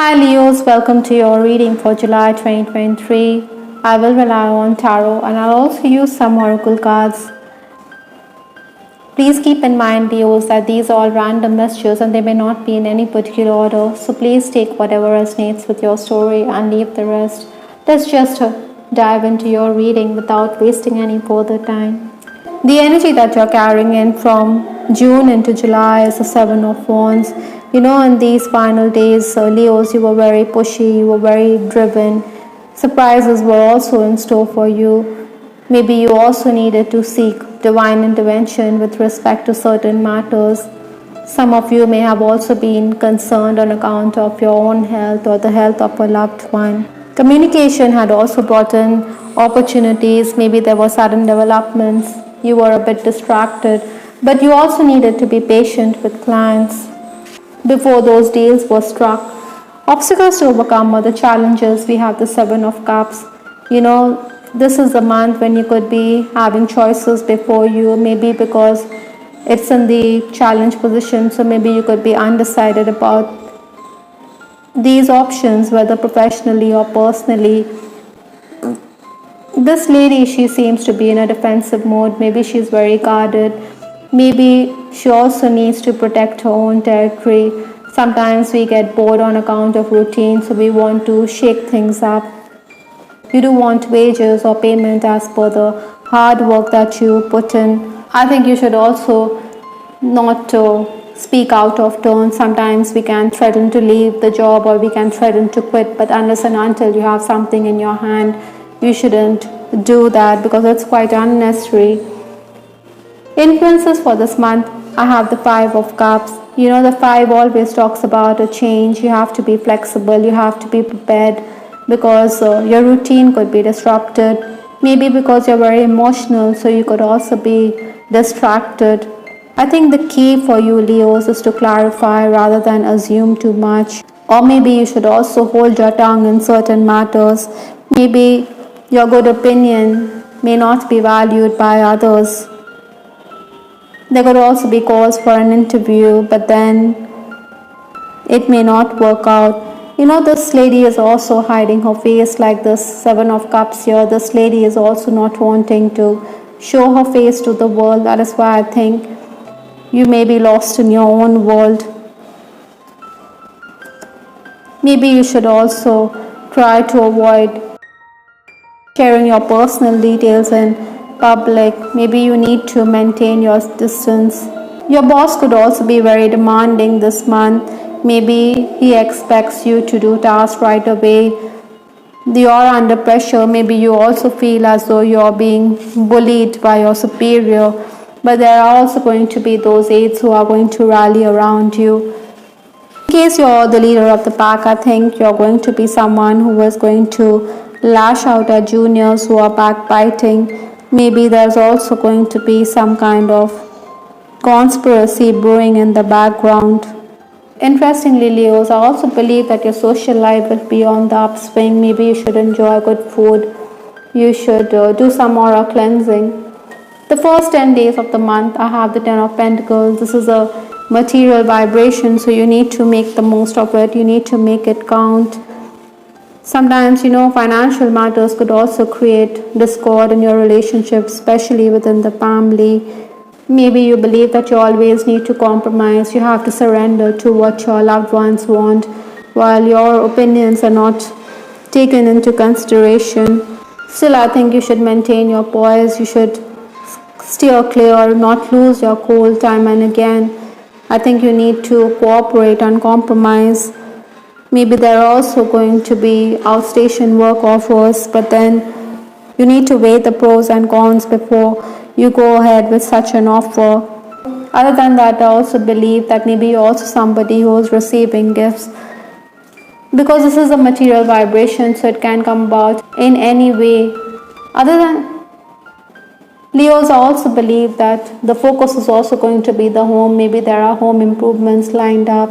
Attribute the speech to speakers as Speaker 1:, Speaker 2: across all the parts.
Speaker 1: Hi Leos, welcome to your reading for July 2023. I will rely on tarot and I'll also use some oracle cards. Please keep in mind, Leos, that these are all random messages and they may not be in any particular order. So please take whatever resonates with your story and leave the rest. Let's just dive into your reading without wasting any further time. The energy that you're carrying in from June into July is the Seven of Wands. In these final days, Leos, you were very pushy, you were very driven. Surprises were also in store for you. Maybe you also needed to seek divine intervention with respect to certain matters. Some of you may have also been concerned on account of your own health or the health of a loved one. Communication had also brought in opportunities. Maybe there were sudden developments. You were a bit distracted, but you also needed to be patient with clients before those deals were struck. Obstacles to overcome are the challenges. We have the Seven of Cups. This is a month when you could be having choices before you, maybe because it's in the challenge position, so maybe you could be undecided about these options, whether professionally or personally. This lady, she seems to be in a defensive mode. Maybe she's very guarded. Maybe she also needs to protect her own territory. Sometimes we get bored on account of routine, so we want to shake things up. You do want wages or payment as per the hard work that you put in. I think you should also not speak out of turn. Sometimes we can threaten to leave the job or we can threaten to quit, but unless and until you have something in your hand, you shouldn't do that because it's quite unnecessary. Influences for this month, I have the Five of Cups. The five always talks about a change. You have to be flexible, you have to be prepared because your routine could be disrupted. Maybe because you're very emotional, so you could also be distracted. I think the key for you, Leos, is to clarify rather than assume too much. Or maybe you should also hold your tongue in certain matters. Maybe your good opinion may not be valued by others. There could also be calls for an interview, but then it may not work out. This lady is also hiding her face like this Seven of Cups here. This lady is also not wanting to show her face to the world. That is why I think you may be lost in your own world. Maybe you should also try to avoid sharing your personal details in public. Maybe you need to maintain your distance. Your boss could also be very demanding this month. Maybe he expects you to do tasks right away. You are under pressure. Maybe you also feel as though you're being bullied by your superior. But there are also going to be those aides who are going to rally around you. In case you're the leader of the pack, I think you're going to be someone who is going to lash out at juniors who are backbiting. Maybe there's also going to be some kind of conspiracy brewing in the background. Interestingly, Leos, I also believe that your social life will be on the upswing. Maybe you should enjoy good food. You should do some aura cleansing. The first 10 days of the month, I have the Ten of Pentacles. This is a material vibration, so you need to make the most of it. You need to make it count. Sometimes, financial matters could also create discord in your relationship, especially within the family. Maybe you believe that you always need to compromise. You have to surrender to what your loved ones want, while your opinions are not taken into consideration. Still, I think you should maintain your poise. You should steer clear, not lose your cool time and again. I think you need to cooperate and compromise. Maybe there are also going to be outstation work offers, but then you need to weigh the pros and cons before you go ahead with such an offer. Other than that, I also believe that maybe you're also somebody who is receiving gifts. Because this is a material vibration, so it can come about in any way. Other than Leos, I also believe that the focus is also going to be the home. Maybe there are home improvements lined up.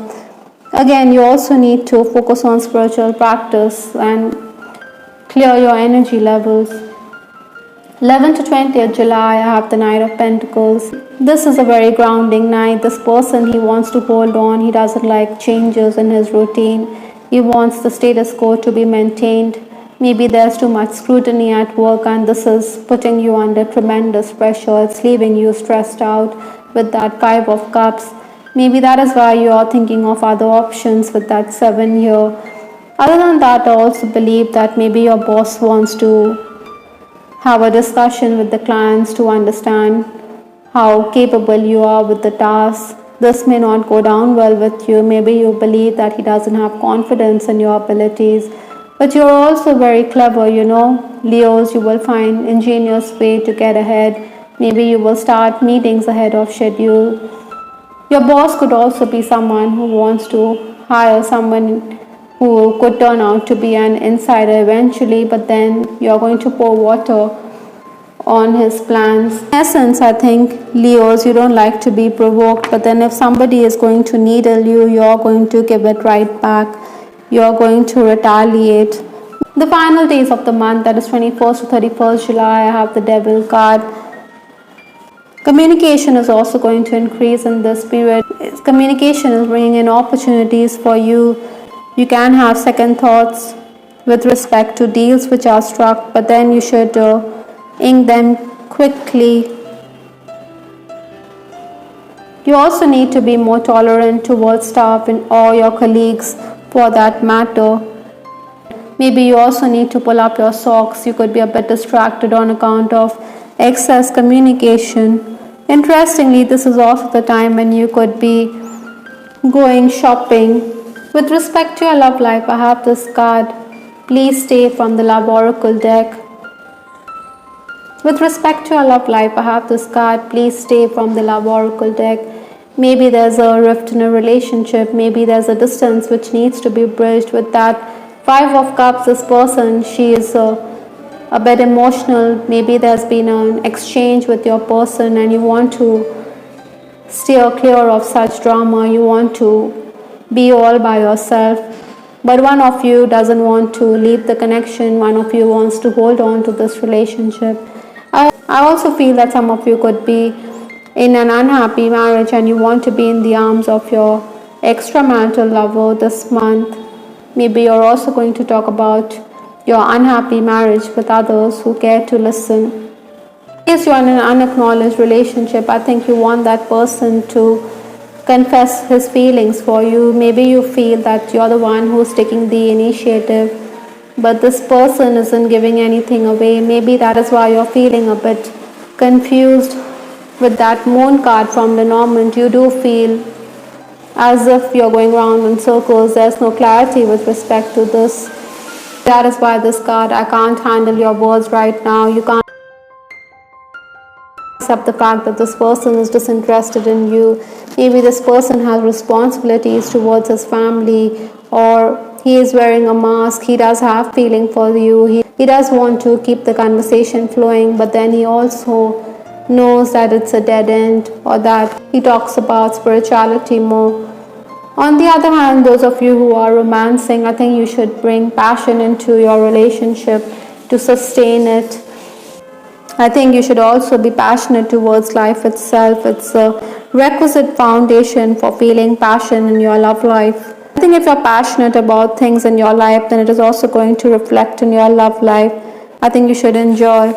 Speaker 1: Again, you also need to focus on spiritual practice and clear your energy levels. 11 to 20th July, I have the Knight of Pentacles. This is a very grounding night. This person, he wants to hold on. He doesn't like changes in his routine. He wants the status quo to be maintained. Maybe there's too much scrutiny at work and this is putting you under tremendous pressure. It's leaving you stressed out with that 5 of Cups. Maybe that is why you are thinking of other options with that 7 here. Other than that, I also believe that maybe your boss wants to have a discussion with the clients to understand how capable you are with the task. This may not go down well with you. Maybe you believe that he doesn't have confidence in your abilities. But you're also very clever, Leos, you will find ingenious way to get ahead. Maybe you will start meetings ahead of schedule. Your boss could also be someone who wants to hire someone who could turn out to be an insider eventually, but then you're going to pour water on his plans. In essence, I think, Leos, you don't like to be provoked, but then if somebody is going to needle you, you're going to give it right back. You're going to retaliate. The final days of the month, that is 21st to 31st July, I have the Devil card. Communication is also going to increase in this period. Communication is bringing in opportunities for you. You can have second thoughts with respect to deals which are struck, but then you should ink them quickly. You also need to be more tolerant towards staff or your colleagues for that matter. Maybe you also need to pull up your socks. You could be a bit distracted on account of excess communication. Interestingly, this is also the time when you could be going shopping. With respect to your love life, I have this card. Please stay from the Love Oracle deck. With respect to your love life, I have this card. Please stay from the Love Oracle deck. Maybe there's a rift in a relationship. Maybe there's a distance which needs to be bridged. With that 5 of Cups, this person, she is a bit emotional. Maybe there's been an exchange with your person and you want to steer clear of such drama. You want to be all by yourself, but one of you doesn't want to leave the connection. One of you wants to hold on to this relationship. I also feel that some of you could be in an unhappy marriage and you want to be in the arms of your extramarital lover this month. Maybe you're also going to talk about your unhappy marriage with others who care to listen. If you're in an unacknowledged relationship, I think you want that person to confess his feelings for you. Maybe you feel that you're the one who's taking the initiative, but this person isn't giving anything away. Maybe that is why you're feeling a bit confused. With that Moon card from Lenormand, you do feel as if you're going round in circles. There's no clarity with respect to this. That is why this card, I can't handle your words right now. You can't accept the fact that this person is disinterested in you. Maybe this person has responsibilities towards his family, or he is wearing a mask. He does have feeling for you. He does want to keep the conversation flowing, but then he also knows that it's a dead end, or that he talks about spirituality more. On the other hand, those of you who are romancing, I think you should bring passion into your relationship to sustain it. I think you should also be passionate towards life itself. It's a requisite foundation for feeling passion in your love life. I think if you're passionate about things in your life, then it is also going to reflect in your love life. I think you should enjoy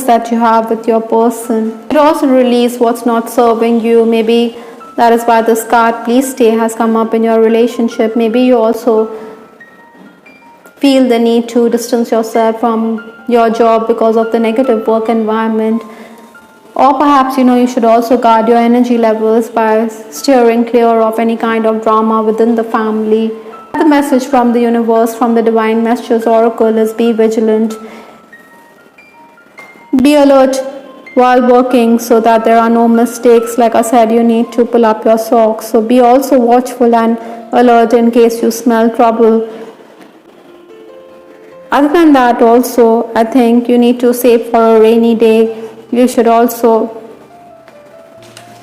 Speaker 1: that you have with your person. It also release what's not serving you. Maybe that is why this card, please stay, has come up in your relationship. Maybe you also feel the need to distance yourself from your job because of the negative work environment. Or perhaps, you should also guard your energy levels by steering clear of any kind of drama within the family. The message from the universe, from the Divine Messages Oracle, is be vigilant. Be alert while working so that there are no mistakes. Like I said, you need to pull up your socks. So be also watchful and alert in case you smell trouble. Other than that, also, I think you need to save for a rainy day. You should also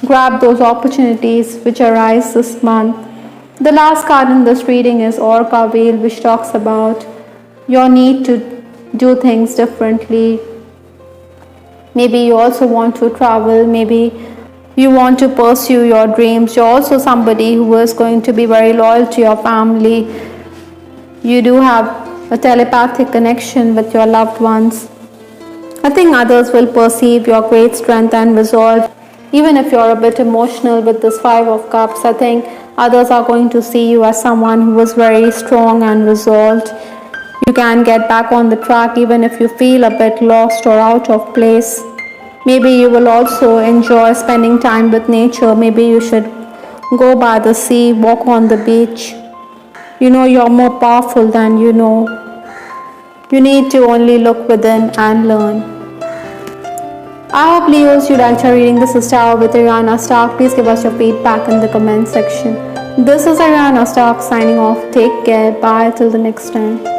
Speaker 1: grab those opportunities which arise this month. The last card in this reading is Orca Wheel, which talks about your need to do things differently. Maybe you also want to travel. Maybe you want to pursue your dreams. You're also somebody who is going to be very loyal to your family. You do have a telepathic connection with your loved ones. I think others will perceive your great strength and resolve. Even if you're a bit emotional with this Five of Cups, I think others are going to see you as someone who is very strong and resolved. You can get back on the track even if you feel a bit lost or out of place. Maybe you will also enjoy spending time with nature. Maybe you should go by the sea, walk on the beach. You know you're more powerful than you know. You need to only look within and learn. I hope Leos you liked our reading. This is Tower with Ariana Stark. Please give us your feedback in the comment section. This is Ariana Stark signing off. Take care. Bye till the next time.